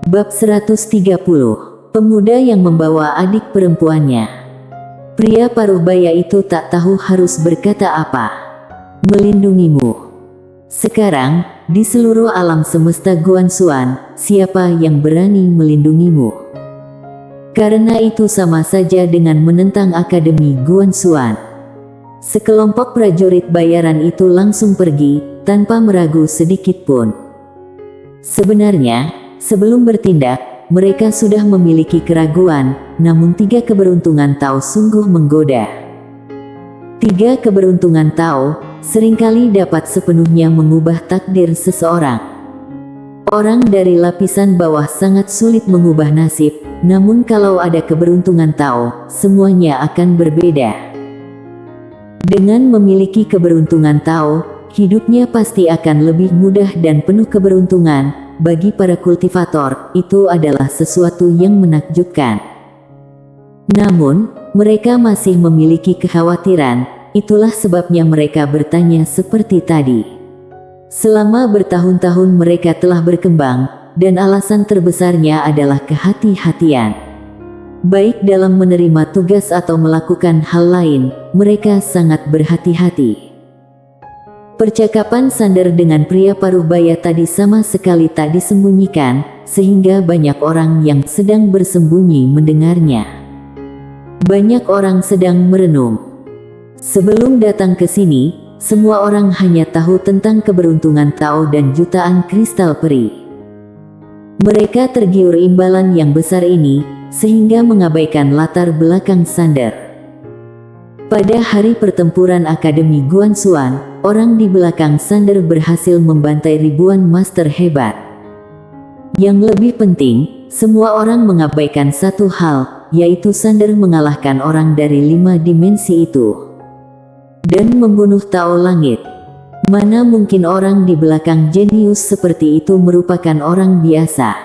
Bab 130. Pemuda yang membawa adik perempuannya. Pria paruh baya itu tak tahu harus berkata apa. Melindungimu. Sekarang, di seluruh alam semesta Guanxuan, siapa yang berani melindungimu? Karena itu sama saja dengan menentang Akademi Guanxuan. Sekelompok prajurit bayaran itu langsung pergi, tanpa meragu sedikit pun. Sebenarnya, sebelum bertindak, mereka sudah memiliki keraguan, namun 3 keberuntungan Tao sungguh menggoda. 3 keberuntungan Tao seringkali dapat sepenuhnya mengubah takdir seseorang. Orang dari lapisan bawah sangat sulit mengubah nasib, namun kalau ada keberuntungan Tao, semuanya akan berbeda. Dengan memiliki keberuntungan Tao, hidupnya pasti akan lebih mudah dan penuh keberuntungan. Bagi para kultivator, itu adalah sesuatu yang menakjubkan. Namun, mereka masih memiliki kekhawatiran, itulah sebabnya mereka bertanya seperti tadi. Selama bertahun-tahun mereka telah berkembang, dan alasan terbesarnya adalah kehati-hatian. Baik dalam menerima tugas atau melakukan hal lain, mereka sangat berhati-hati. Percakapan Sander dengan pria paruh baya tadi sama sekali tak disembunyikan, sehingga banyak orang yang sedang bersembunyi mendengarnya. Banyak orang sedang merenung. Sebelum datang ke sini, semua orang hanya tahu tentang keberuntungan Tao dan jutaan kristal peri. Mereka tergiur imbalan yang besar ini, sehingga mengabaikan latar belakang Sander. Pada hari pertempuran Akademi Guanxuan, orang di belakang Sander berhasil membantai ribuan master hebat. Yang lebih penting, semua orang mengabaikan satu hal, yaitu Sander mengalahkan orang dari 5 dimensi itu. Dan membunuh Tao Langit. Mana mungkin orang di belakang jenius seperti itu merupakan orang biasa.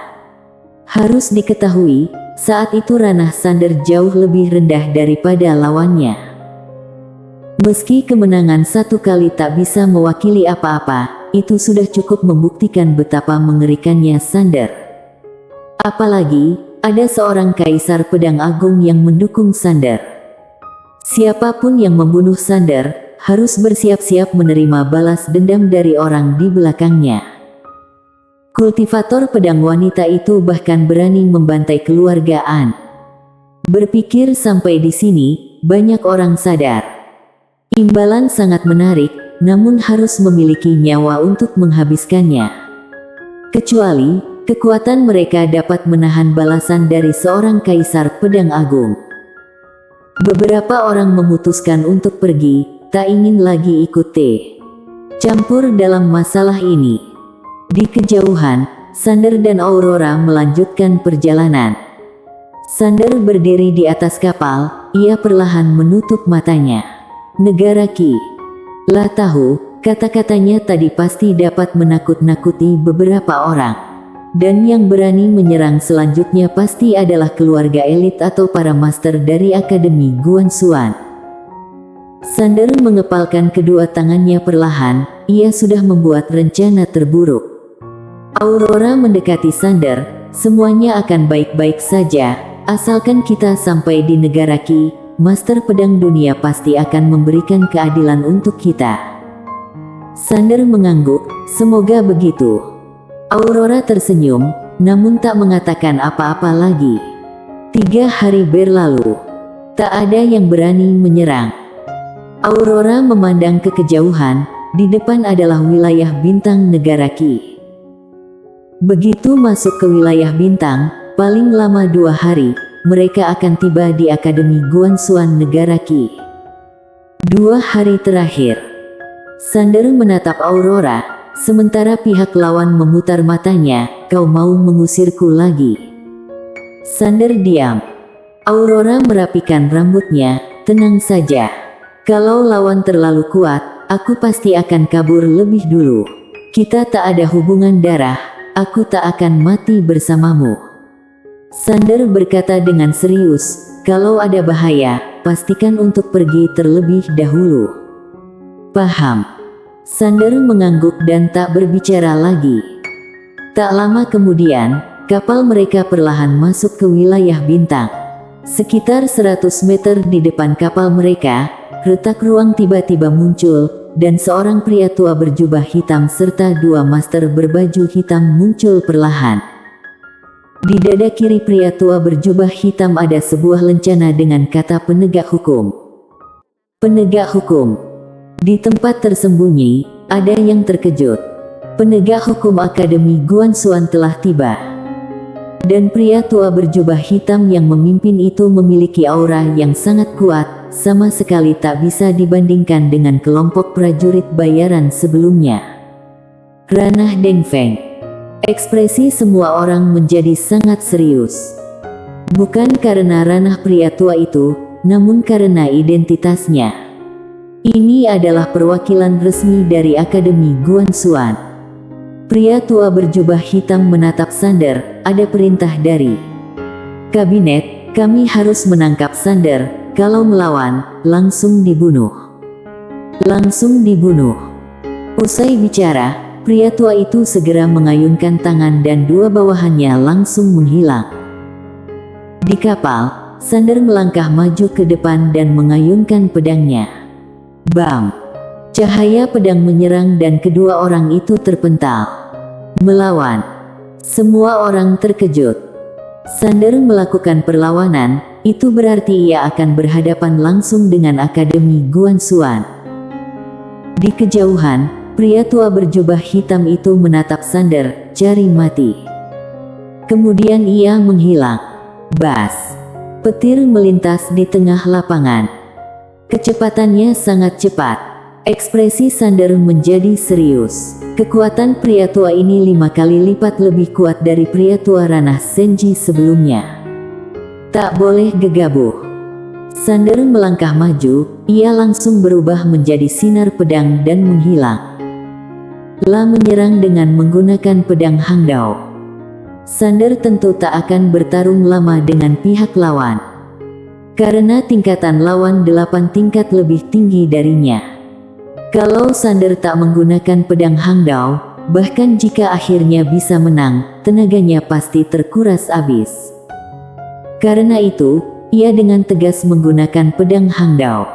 Harus diketahui, saat itu ranah Sander jauh lebih rendah daripada lawannya. Meski kemenangan satu kali tak bisa mewakili apa-apa, itu sudah cukup membuktikan betapa mengerikannya Sander. Apalagi, ada seorang kaisar pedang agung yang mendukung Sander. Siapapun yang membunuh Sander, harus bersiap-siap menerima balas dendam dari orang di belakangnya. Kultivator pedang wanita itu bahkan berani membantai keluarga An. Berpikir sampai di sini, banyak orang sadar. Imbalan sangat menarik, namun harus memiliki nyawa untuk menghabiskannya. Kecuali, kekuatan mereka dapat menahan balasan dari seorang kaisar pedang agung. Beberapa orang memutuskan untuk pergi, tak ingin lagi ikut campur dalam masalah ini. Di kejauhan, Sander dan Aurora melanjutkan perjalanan. Sander berdiri di atas kapal, ia perlahan menutup matanya. Negara Ki. Lah tahu, kata-katanya tadi pasti dapat menakut-nakuti beberapa orang. Dan yang berani menyerang selanjutnya pasti adalah keluarga elit atau para master dari Akademi Guanxuan. Sander mengepalkan kedua tangannya perlahan, ia sudah membuat rencana terburuk. Aurora mendekati Sander, semuanya akan baik-baik saja, asalkan kita sampai di negara Ki. Master pedang dunia pasti akan memberikan keadilan untuk kita. Sander mengangguk, semoga begitu. Aurora tersenyum, namun tak mengatakan apa-apa lagi. 3 hari berlalu. Tak ada yang berani menyerang. Aurora memandang ke kejauhan, di depan adalah wilayah bintang negara Ki. Begitu masuk ke wilayah bintang, paling lama 2 hari, mereka akan tiba di Akademi Guanxuan negara Ki. 2 hari terakhir. Sander menatap Aurora, sementara pihak lawan memutar matanya, kau mau mengusirku lagi? Sander diam. Aurora merapikan rambutnya, tenang saja. Kalau lawan terlalu kuat, aku pasti akan kabur lebih dulu. Kita tak ada hubungan darah, aku tak akan mati bersamamu. Sander berkata dengan serius, kalau ada bahaya, pastikan untuk pergi terlebih dahulu. Paham. Sander mengangguk dan tak berbicara lagi. Tak lama kemudian, kapal mereka perlahan masuk ke wilayah bintang. Sekitar 100 meter di depan kapal mereka, retak ruang tiba-tiba muncul, dan seorang pria tua berjubah hitam serta dua master berbaju hitam muncul perlahan. Di dada kiri pria tua berjubah hitam ada sebuah lencana dengan kata penegak hukum. Penegak hukum. Di tempat tersembunyi, ada yang terkejut. Penegak hukum Akademi Guanxuan telah tiba. Dan pria tua berjubah hitam yang memimpin itu memiliki aura yang sangat kuat, sama sekali tak bisa dibandingkan dengan kelompok prajurit bayaran sebelumnya. Ranah Deng Feng. Ekspresi semua orang menjadi sangat serius. Bukan karena ranah pria tua itu, namun karena identitasnya. Ini adalah perwakilan resmi dari Akademi Guanxuan. Pria tua berjubah hitam menatap Sander, ada perintah dari kabinet, kami harus menangkap Sander, kalau melawan, langsung dibunuh. Langsung dibunuh. Usai bicara, pria tua itu segera mengayunkan tangan dan dua bawahannya langsung menghilang. Di kapal, Sander melangkah maju ke depan dan mengayunkan pedangnya. Bam! Cahaya pedang menyerang dan kedua orang itu terpental. Melawan. Semua orang terkejut. Sander melakukan perlawanan, itu berarti ia akan berhadapan langsung dengan Akademi Guanxuan. Di kejauhan, pria tua berjubah hitam itu menatap Sander, cari mati. Kemudian ia menghilang. Bas! Petir melintas di tengah lapangan. Kecepatannya sangat cepat. Ekspresi Sander menjadi serius. Kekuatan pria tua ini 5 kali lipat lebih kuat dari pria tua ranah Senji sebelumnya. Tak boleh gegabah. Sander melangkah maju, ia langsung berubah menjadi sinar pedang dan menghilang. La menyerang dengan menggunakan pedang Hangdao. Sander tentu tak akan bertarung lama dengan pihak lawan. Karena tingkatan lawan 8 tingkat lebih tinggi darinya. Kalau Sander tak menggunakan pedang Hangdao, bahkan jika akhirnya bisa menang, tenaganya pasti terkuras habis. Karena itu, ia dengan tegas menggunakan pedang Hangdao.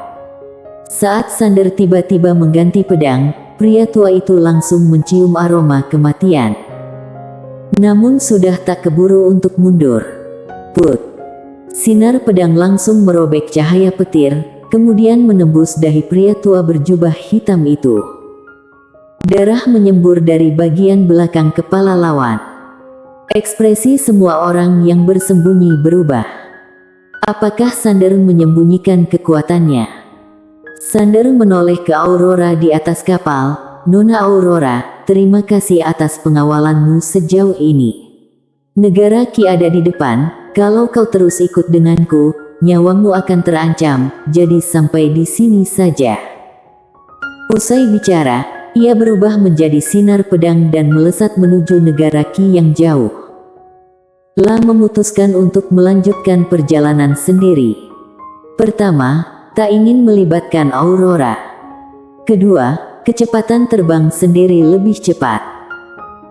Saat Sander tiba-tiba mengganti pedang, pria tua itu langsung mencium aroma kematian. Namun sudah tak keburu untuk mundur. Put! Sinar pedang langsung merobek cahaya petir, kemudian menembus dahi pria tua berjubah hitam itu. Darah menyembur dari bagian belakang kepala lawan. Ekspresi semua orang yang bersembunyi berubah. Apakah Sander menyembunyikan kekuatannya? Sander menoleh ke Aurora di atas kapal. Nona Aurora, terima kasih atas pengawalanmu sejauh ini. Negara Qi ada di depan, kalau kau terus ikut denganku, nyawamu akan terancam, jadi sampai di sini saja. Usai bicara, ia berubah menjadi sinar pedang dan melesat menuju negara Qi yang jauh. La memutuskan untuk melanjutkan perjalanan sendiri. Pertama, tak ingin melibatkan Aurora. Kedua, kecepatan terbang sendiri lebih cepat.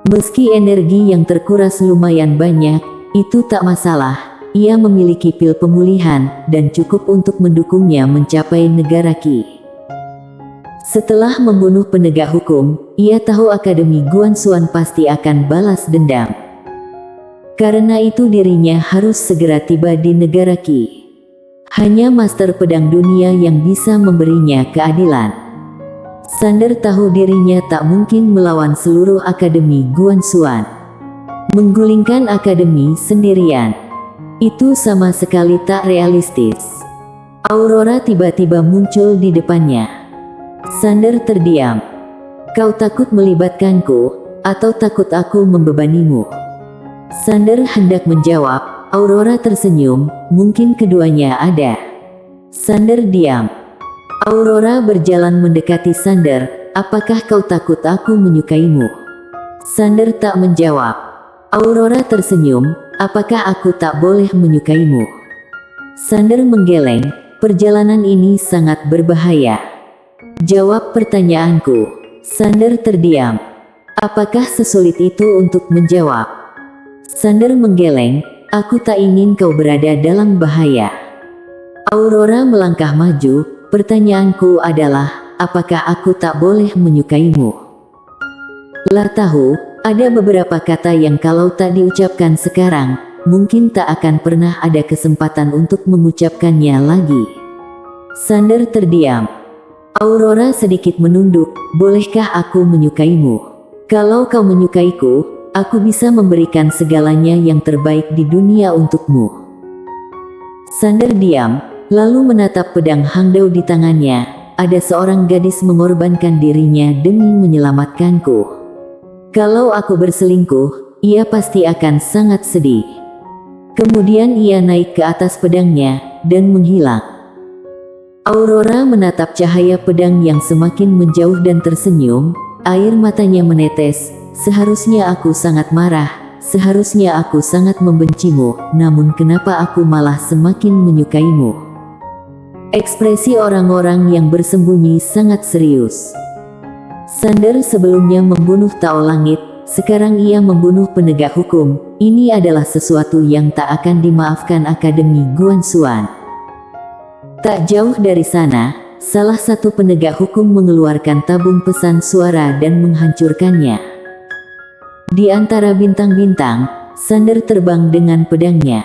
Meski energi yang terkuras lumayan banyak, itu tak masalah. Ia memiliki pil pemulihan, dan cukup untuk mendukungnya mencapai negara Qi. Setelah membunuh penegak hukum, ia tahu Akademi Guanxuan pasti akan balas dendam. Karena itu dirinya harus segera tiba di negara Qi. Hanya Master Pedang Dunia yang bisa memberinya keadilan. Sander tahu dirinya tak mungkin melawan seluruh Akademi Guanxuan. Menggulingkan Akademi sendirian. Itu sama sekali tak realistis. Aurora tiba-tiba muncul di depannya. Sander terdiam. Kau takut melibatkanku, atau takut aku membebanimu? Sander hendak menjawab, Aurora tersenyum, mungkin keduanya ada. Sander diam. Aurora berjalan mendekati Sander, apakah kau takut aku menyukaimu? Sander tak menjawab. Aurora tersenyum, apakah aku tak boleh menyukaimu? Sander menggeleng, perjalanan ini sangat berbahaya. Jawab pertanyaanku. Sander terdiam. Apakah sesulit itu untuk menjawab? Sander menggeleng, aku tak ingin kau berada dalam bahaya. Aurora melangkah maju, pertanyaanku adalah, apakah aku tak boleh menyukaimu? Lah tahu, ada beberapa kata yang kalau tak diucapkan sekarang, mungkin tak akan pernah ada kesempatan untuk mengucapkannya lagi. Sander terdiam. Aurora sedikit menunduk, bolehkah aku menyukaimu? Kalau kau menyukaiku, aku bisa memberikan segalanya yang terbaik di dunia untukmu. Sander diam, lalu menatap pedang Hangdao di tangannya. Ada seorang gadis mengorbankan dirinya demi menyelamatkanku. Kalau aku berselingkuh, ia pasti akan sangat sedih. Kemudian ia naik ke atas pedangnya, dan menghilang. Aurora menatap cahaya pedang yang semakin menjauh dan tersenyum, air matanya menetes. Seharusnya aku sangat marah, seharusnya aku sangat membencimu, namun kenapa aku malah semakin menyukaimu? Ekspresi orang-orang yang bersembunyi sangat serius. Sander sebelumnya membunuh Tao Langit, sekarang ia membunuh penegak hukum. Ini adalah sesuatu yang tak akan dimaafkan Akademi Guanxuan. Tak jauh dari sana, salah satu penegak hukum mengeluarkan tabung pesan suara dan menghancurkannya. Di antara bintang-bintang, Sander terbang dengan pedangnya.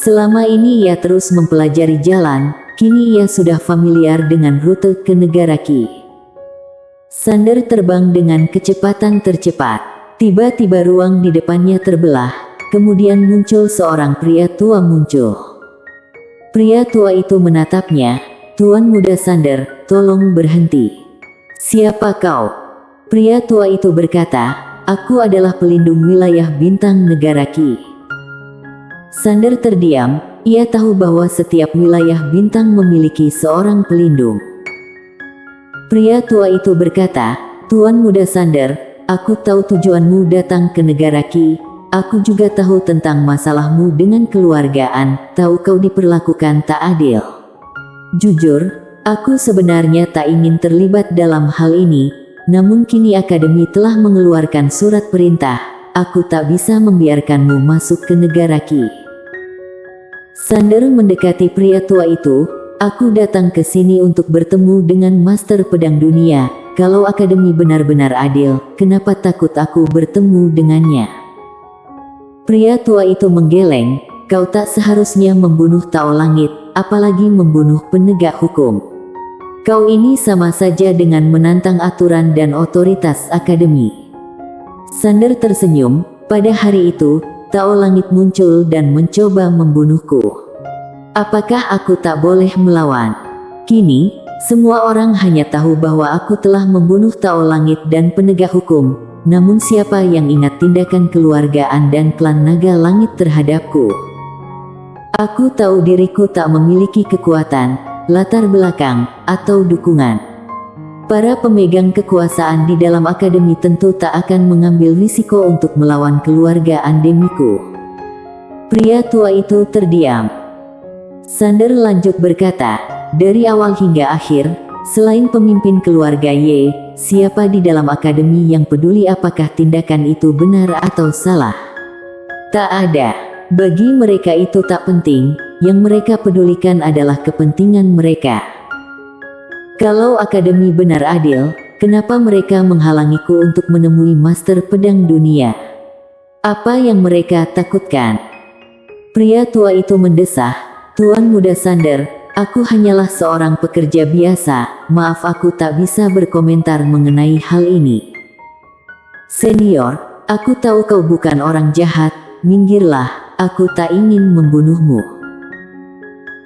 Selama ini ia terus mempelajari jalan, kini ia sudah familiar dengan rute ke negara Qi. Sander terbang dengan kecepatan tercepat. Tiba-tiba ruang di depannya terbelah, kemudian muncul seorang pria tua muncul. Pria tua itu menatapnya, "Tuan muda Sander, tolong berhenti." "Siapa kau?" Pria tua itu berkata, "Aku adalah pelindung wilayah bintang negara Qi." Sander terdiam, ia tahu bahwa setiap wilayah bintang memiliki seorang pelindung. Pria tua itu berkata, "Tuan muda Sander, aku tahu tujuanmu datang ke negara Qi. Aku juga tahu tentang masalahmu dengan keluargaan, tahu kau diperlakukan tak adil. Jujur, aku sebenarnya tak ingin terlibat dalam hal ini, namun kini Akademi telah mengeluarkan surat perintah, aku tak bisa membiarkanmu masuk ke negara Qi." Sander mendekati pria tua itu, "Aku datang ke sini untuk bertemu dengan Master Pedang Dunia. Kalau Akademi benar-benar adil, kenapa takut aku bertemu dengannya?" Pria tua itu menggeleng, "Kau tak seharusnya membunuh Tao Langit, apalagi membunuh penegak hukum. Kau ini sama saja dengan menantang aturan dan otoritas Akademi." Sander tersenyum, "Pada hari itu, Tao Langit muncul dan mencoba membunuhku. Apakah aku tak boleh melawan? Kini, semua orang hanya tahu bahwa aku telah membunuh Tao Langit dan penegak hukum. Namun siapa yang ingat tindakan keluargaan dan klan Naga Langit terhadapku? Aku tahu diriku tak memiliki kekuatan, latar belakang, atau dukungan. Para pemegang kekuasaan di dalam Akademi tentu tak akan mengambil risiko untuk melawan keluarga endemiku." Pria tua itu terdiam. Sander lanjut berkata, "Dari awal hingga akhir, selain pemimpin keluarga Ye, siapa di dalam Akademi yang peduli apakah tindakan itu benar atau salah? Tak ada. Bagi mereka itu tak penting, yang mereka pedulikan adalah kepentingan mereka. Kalau Akademi benar adil, kenapa mereka menghalangiku untuk menemui Master Pedang Dunia? Apa yang mereka takutkan?" Pria tua itu mendesah, "Tuan muda Sander, aku hanyalah seorang pekerja biasa, maaf aku tak bisa berkomentar mengenai hal ini. Senior, aku tahu kau bukan orang jahat, minggirlah, aku tak ingin membunuhmu."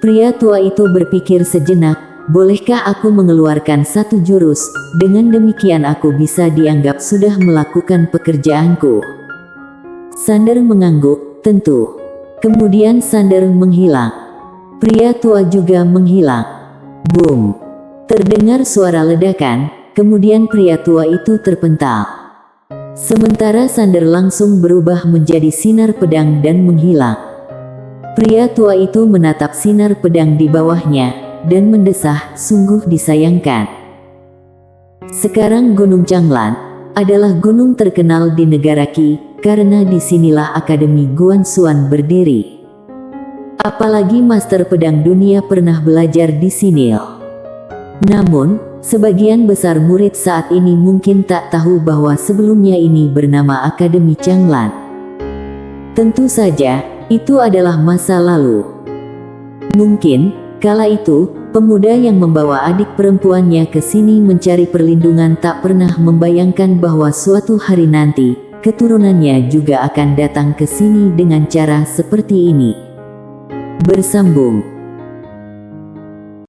Pria tua itu berpikir sejenak, "Bolehkah aku mengeluarkan satu jurus, dengan demikian aku bisa dianggap sudah melakukan pekerjaanku?" Sander mengangguk, "Tentu." Kemudian Sander menghilang. Pria tua juga menghilang. Boom! Terdengar suara ledakan, kemudian pria tua itu terpental. Sementara Sander langsung berubah menjadi sinar pedang dan menghilang. Pria tua itu menatap sinar pedang di bawahnya, dan mendesah, "Sungguh disayangkan. Sekarang Gunung Changlan, adalah gunung terkenal di negara Qi, karena disinilah Akademi Guanxuan berdiri. Apalagi Master Pedang Dunia pernah belajar di sini. Namun, sebagian besar murid saat ini mungkin tak tahu bahwa sebelumnya ini bernama Akademi Changlan. Tentu saja, itu adalah masa lalu. Mungkin, kala itu, pemuda yang membawa adik perempuannya ke sini mencari perlindungan tak pernah membayangkan bahwa suatu hari nanti, keturunannya juga akan datang ke sini dengan cara seperti ini. Bersambung.